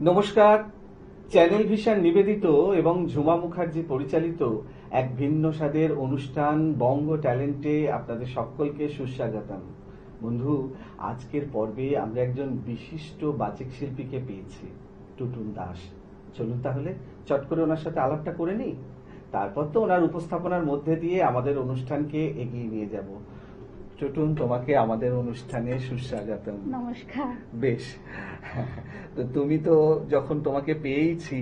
নমস্কার। Channel vision নিবেদিত এবং ঝুমা মুখার্জি পরিচালিত এক ভিন্ন স্বাদের অনুষ্ঠান বঙ্গ ট্যালেন্টে আপনাদের সকলকে সুস্বাগতম। বন্ধু, আজকের পর্বে আমরা একজন বিশিষ্ট বাচিক শিল্পীকে পেয়েছি, টুটুল দাস। চলুন তাহলে চট করে ওনার সাথে আলাপটা করে নিই, তারপর তো ওনার উপস্থাপনার মধ্যে দিয়ে আমাদের অনুষ্ঠানকে এগিয়ে নিয়ে যাব। টুটুন, তোমাকে আমাদের অনুষ্ঠানে সুস্বাগতম। নমস্কার। বেশ, তো তুমি তো যখন তোমাকে পেয়েছি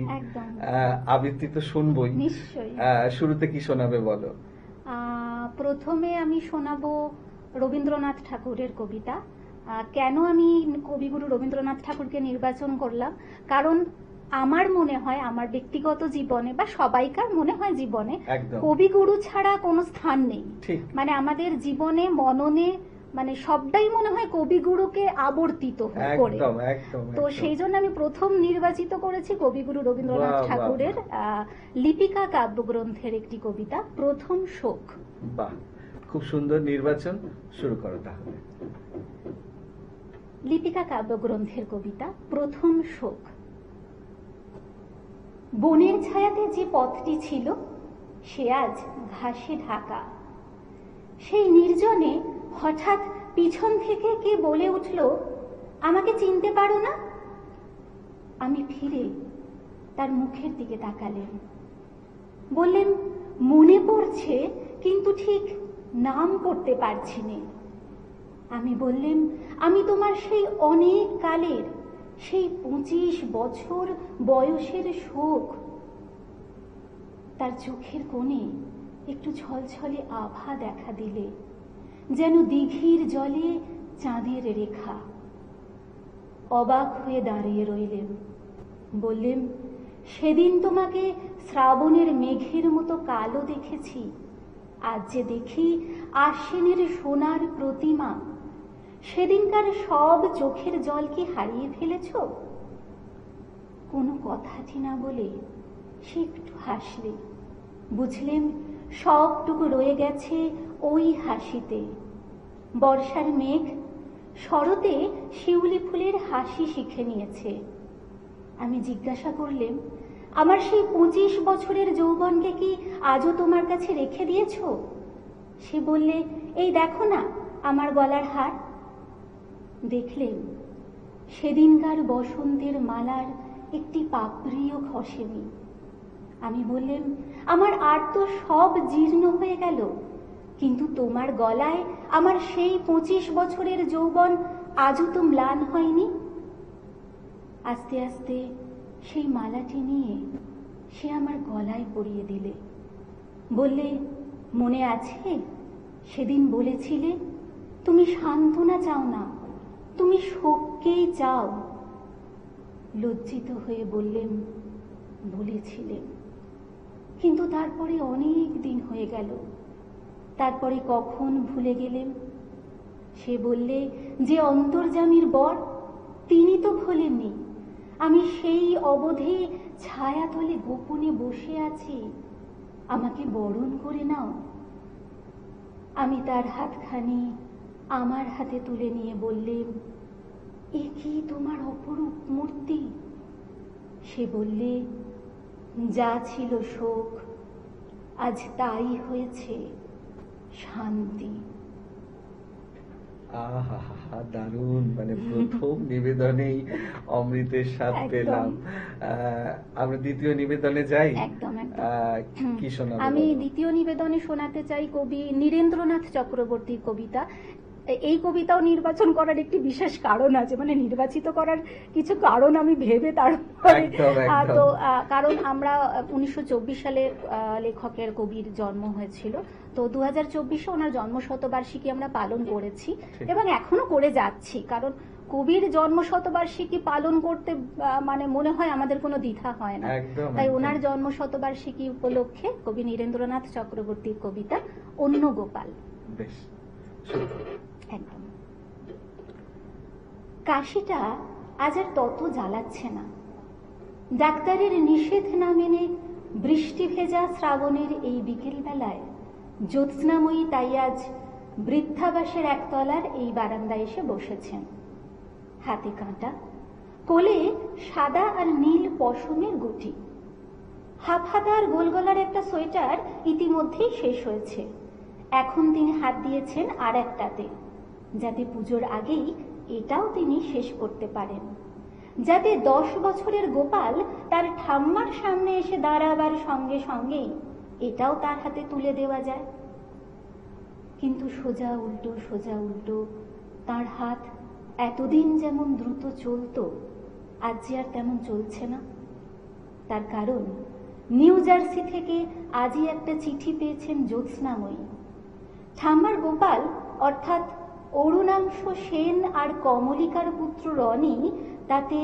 আবৃত্তি তো শুনবই। নিশ্চয়ই। শুরুতে কি শোনাবে বলো? প্রথমে আমি শোনাবো রবীন্দ্রনাথ ঠাকুরের কবিতা। কেন আমি কবিগুরু রবীন্দ্রনাথ ঠাকুরকে নির্বাচন করলাম, কারণ আমার মনে হয় আমার ব্যক্তিগত জীবনে বা সবাইকার মনে হয় জীবনে কবিগুরু ছাড়া কোনো স্থান নেই। মানে আমাদের জীবনে মননে মানে সবটাই মনে হয় কবিগুরুকে আবর্তিত করে। তো সেই জন্য আমি প্রথম নির্বাচিত করেছি কবিগুরু রবীন্দ্রনাথ ঠাকুরের লিপিকা কাব্যগ্রন্থের একটি কবিতা, প্রথম শোক। বাহ, খুব সুন্দর নির্বাচন। শুরু করো তাহলে। লিপিকা কাব্যগ্রন্থের কবিতা, প্রথম শোক। বনের ছায়াতে যে পথটি ছিল সে আজ ঘাসে ঢাকা। সেই নির্জনে হঠাৎ পিছন থেকে কে বলে উঠল, আমাকে চিনতে পারো না? আমি ফিরে তার মুখের দিকে তাকালেন, বললেন, মনে পড়ছে কিন্তু ঠিক নাম করতে পারছি না। আমি বললেন, আমি তোমার সেই অনেক কালের, সেই 25 বছর বয়সের শোক। তার চোখের কোণে একটু ছলছলে আভা দেখা দিলে, যেন দিঘির জলে চাঁদের রেখা। অবাক হয়ে দাঁড়িয়ে রইলেন, বললেন, সেদিন তোমাকে শ্রাবণের মেঘের মতো কালো দেখেছি, আজ যে দেখি আশ্বিনের সোনার প্রতিমা। সেদিনকার সব চোখের জল কি হারিয়ে ফেলেছ? কোনো কথাটি না বলে সে একটু হাসলে, বুঝলেন সবটুকু রয়ে গেছে ওই হাসিতে। বর্ষার মেঘ শরতে শিউলি ফুলের হাসি শিখে নিয়েছে। আমি জিজ্ঞাসা করলেন, আমার সেই 25 বছরের যৌবনকে কি আজও তোমার কাছে রেখে দিয়েছ? সে বললে, এই দেখো না আমার গলার হার। দেখলেন সেদিনকার বসন্তের মালার একটি পাপড়িও খসেনি। আমি বললেন, আমার আর তো সব জীর্ণ হয়ে গেল, কিন্তু তোমার গলায় আমার সেই 25 বছরের যৌবন আজও তো ম্লান হয়নি। আস্তে আস্তে সেই মালাটি নিয়ে সে আমার গলায় পরিয়ে দিলে, বললে, মনে আছে সেদিন বলেছিলে তুমি সান্ত্বনা চাও না, তুমি শোককেই চাও। লজ্জিত হয়ে বললেন, বলেছিলেন, কিন্তু তারপরে অনেক দিন হয়ে গেল, তারপরে কখন ভুলে গেলেন? সে বললে, যে অন্তর্যামীর বর তিনি তো ভোলেননি, আমি সেই অবধি ছায়াতলে গোপনে বসে আছি, আমাকে বরণ করে নাও। আমি তার হাতখানি আমার হাতে তুলে নিয়ে বললেন, এ কি তোমার অপরূপ মূর্তি? সে বললে, যা ছিল শোক আজ তাই হয়েছে শান্তি। আহা, দারুণ! মানে প্রথম নিবেদনেই অমৃতের স্বাদ পেলাম। আমরা দ্বিতীয় নিবেদনে যাই। কি শোনাবো? আমি দ্বিতীয় নিবেদনে শোনাতে চাই কবি নীরেন্দ্রনাথ চক্রবর্তীর কবিতা। এই কবিতাও নির্বাচন করার একটি বিশেষ কারণ আছে, মানে নির্বাচিত করার কিছু কারণ আমি ভেবে তারপরে, তো কারণ আমরা 1924 সালে লেখকের কবির জন্ম হয়েছিল, তো 2024-এ ওনার জন্ম শতবার্ষিকী আমরা পালন করেছি এবং এখনো করে যাচ্ছি। কারণ কবির জন্ম শতবার্ষিকী পালন করতে মানে মনে হয় আমাদের কোনো দ্বিধা হয় না, তাই ওনার জন্ম শতবার্ষিকী উপলক্ষে কবি নীরেন্দ্রনাথ চক্রবর্তীর কবিতা অন্য গোপাল। একদম। কাশিটা আজ আর তত জ্বালাচ্ছে না। ডাক্তারের নিষেধ না মেনে বৃষ্টি ভেজা শ্রাবণের এই বিকেল বেলায় জ্যোৎস্নাময়ী তাই আজ বৃদ্ধাবাসের একতলার এই বারান্দায় এসে বসেছেন। হাতে কাঁটা, কোলে সাদা আর নীল পশমের গুটি। হাফ হাতা আর গোল গলার একটা সোয়েটার ইতিমধ্যেই শেষ হয়েছে। এখন তিনি হাত দিয়েছেন আর একটাতে, যাতে পুজোর আগেই এটাও তিনি শেষ করতে পারেন, যাতে 10 বছরের গোপাল তার ঠাম্মার সামনে এসে দাঁড়াবার সঙ্গে সঙ্গেই এটাও তার হাতে তুলে দেওয়া যায়। কিন্তু সোজা উল্টো তার হাত এতদিন যেমন দ্রুত চলতো, আজ যে আর তেমন চলছে না। তার কারণ নিউ জার্সি থেকে আজই একটা চিঠি পেয়েছেন জ্যোৎস্নাময়ী। ঠাম্মার গোপাল অর্থাৎ অরুণাংশ সেন আর কমলিকার পুত্র রনি তাতে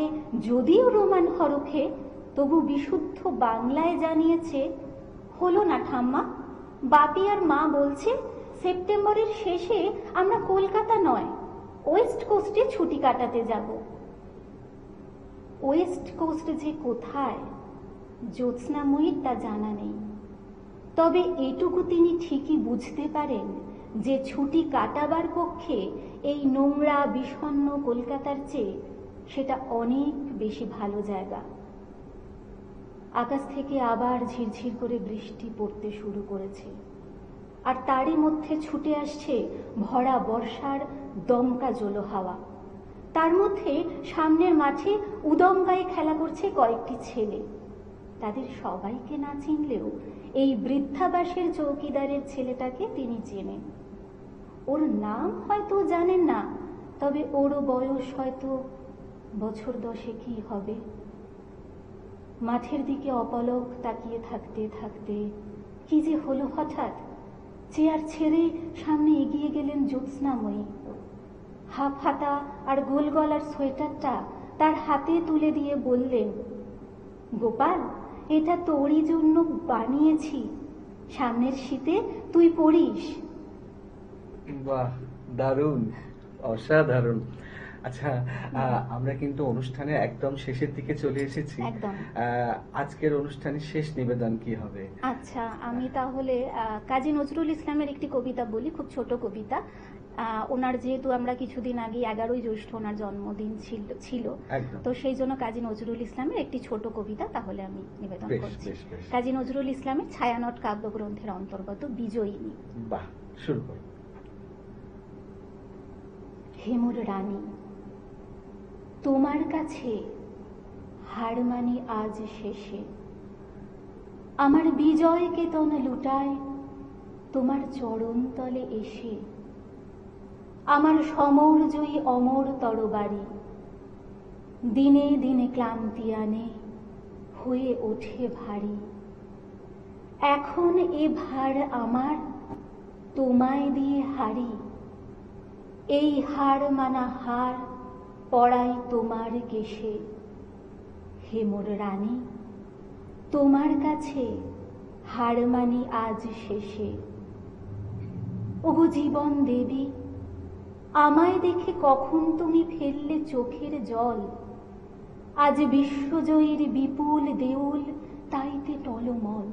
যদিও রোমান হরফে তবু বিশুদ্ধ বাংলায় জানিয়েছে, হলো না ঠাম্মা, বাপি আর মা বলছে সেপ্টেম্বরের শেষে আমরা কলকাতা নয় ওয়েস্ট কোস্টে ছুটি কাটাতে যাব। ওয়েস্ট কোস্ট যে কোথায় জ্যোৎস্নাময়ীর তা জানা নেই, তবে এটুকু তিনি ঠিকই বুঝতে পারেন যে ছুটি কাটাবার পক্ষে এই নোংরা বিষণ্ণ কলকাতার চেয়ে সেটা অনেক বেশি ভালো জায়গা। আকাশ থেকে আবার ঝিরঝির করে বৃষ্টি পড়তে শুরু করেছে, আর তারই মধ্যে ছুটে আসছে ভরা বর্ষার দমকা জলো হাওয়া। তার মধ্যে সামনের মাঠে উদম গায়ে খেলা করছে কয়েকটি ছেলে। তাদের সবাইকে না চিনলেও এই বৃদ্ধাবাসের চৌকিদারের ছেলেটাকে তিনি চেনেন। ওর নাম হয়তো জানেন না, তবে ওরও বয়স হয়তো বছর 10 হবে। মাঠের দিকে অপলক তাকিয়ে থাকতে থাকতে কি যে হলো, হঠাৎ চেয়ার ছেড়ে সামনে এগিয়ে গেলেন জ্যোৎস্নাময়ী। হাফ হাতা আর গোল গলার সোয়েটারটা তার হাতে তুলে দিয়ে বললেন, গোপাল, এটা তোরই জন্য বানিয়েছি, সামনের শীতে তুই পড়িস। বাহ, দারুণ, অসাধারণ। আচ্ছা, আমরা কিন্তু অনুষ্ঠানের একদম শেষের দিকে চলে এসেছি। একদম। আজকের অনুষ্ঠানের শেষ নিবেদন কি হবে? আচ্ছা, আমি তাহলে কাজী নজরুল ইসলামের একটি কবিতা বলি, খুব ছোট কবিতা। ওনার যেহেতু আমরা কিছুদিন আগে 11ই জ্যৈষ্ঠ ওনার জন্মদিন ছিল, তো সেই জন্য কাজী নজরুল ইসলামের একটি ছোট কবিতা তাহলে আমি নিবেদন করছি। কাজী নজরুল ইসলামের ছায়ানট কাব্যগ্রন্থের অন্তর্গত বিজয়িনী। বাহ, শুরু করো। হেমুর রানী, তোমার কাছে হার মানি আজ শেষে, আমার বিজয় কেতন লুটায় তোমার চরণ তলে এসে। আমার সমর জয়ী অমর তরবারি দিনে দিনে ক্লান্তি আনে, হয়ে ওঠে ভারী। এখন এ ভার আমার তোমায় দিয়ে হারি, এই হার মানা হার পড়াই তোমার কেশে। হেমুর রানী, তোমার কাছে হার মানি আজ শেষে। ওগো জীবন দেবী, আমায় দেখে কখন তুমি ফেললে চোখের জল। আজ বিশ্বজয়ীর বিপুল দেউল তাইতে টলমল।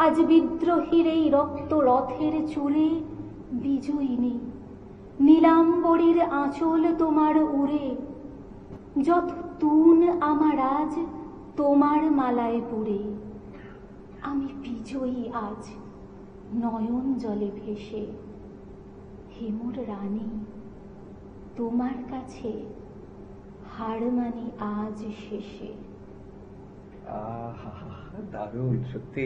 আজ বিদ্রোহীর এই রক্ত রথের চুলে বিজয়িনী নীলাম্বরীর আঁচল তোমার উড়ে। যত তুন আমার আজ তোমার মালায় পুড়ে, আমি বিজয়ী আজ নয়ন জলে ভেসে। হেমুর রানী, তোমার কাছে হার মানি আজ শেষে। দারুণ, সত্যি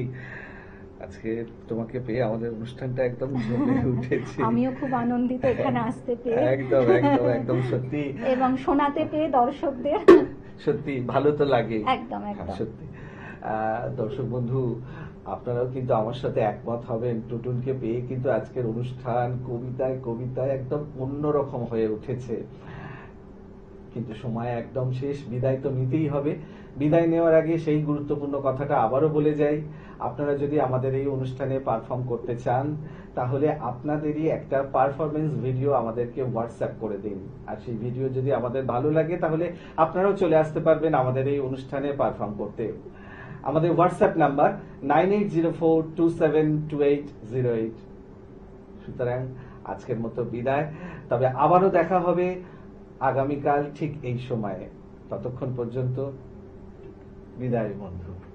আজকে তোমাকে পেয়ে আমাদের অনুষ্ঠানটা একদম জমে উঠেছে। আমিও খুব আনন্দিত এখানে আসতে পেরে। একদম একদম একদম সত্যি, এবং শোনাতে পেয়ে দর্শকদের সত্যি ভালো তো লাগে। একদম একদম সত্যি। দর্শক বন্ধু, আপনারাও কিন্তু আমার সাথে একমত হবেন, টুটুলকে পেয়ে কিন্তু আজকের অনুষ্ঠান কবিতায় কবিতায় একদম অন্যরকম হয়ে উঠেছে। কিন্তু সময় একদম শেষ, বিদায় তো নিতেই হবে। বিদায় নেওয়ার আগে সেই গুরুত্বপূর্ণ কথাটা আবারও বলে যাই, আপনারা যদি আমাদের এই অনুষ্ঠানে পারফর্ম করতে চান তাহলে আপনাদেরই একটা পারফরমেন্স ভিডিও আমাদেরকে হোয়াটসঅ্যাপ করে দিন। আর সেই ভিডিও যদি আমাদের ভালো লাগে তাহলে আপনারাও চলে আসতে পারবেন আমাদের এই অনুষ্ঠানে পারফর্ম করতে। আমাদের হোয়াটসঅ্যাপ নাম্বার 9804272808। সুতরাং আজকের মতো বিদায়, তবে আবারও দেখা হবে আগামীকাল ঠিক এই সময়ে। ততক্ষণ পর্যন্ত বিদায় বন্ধু।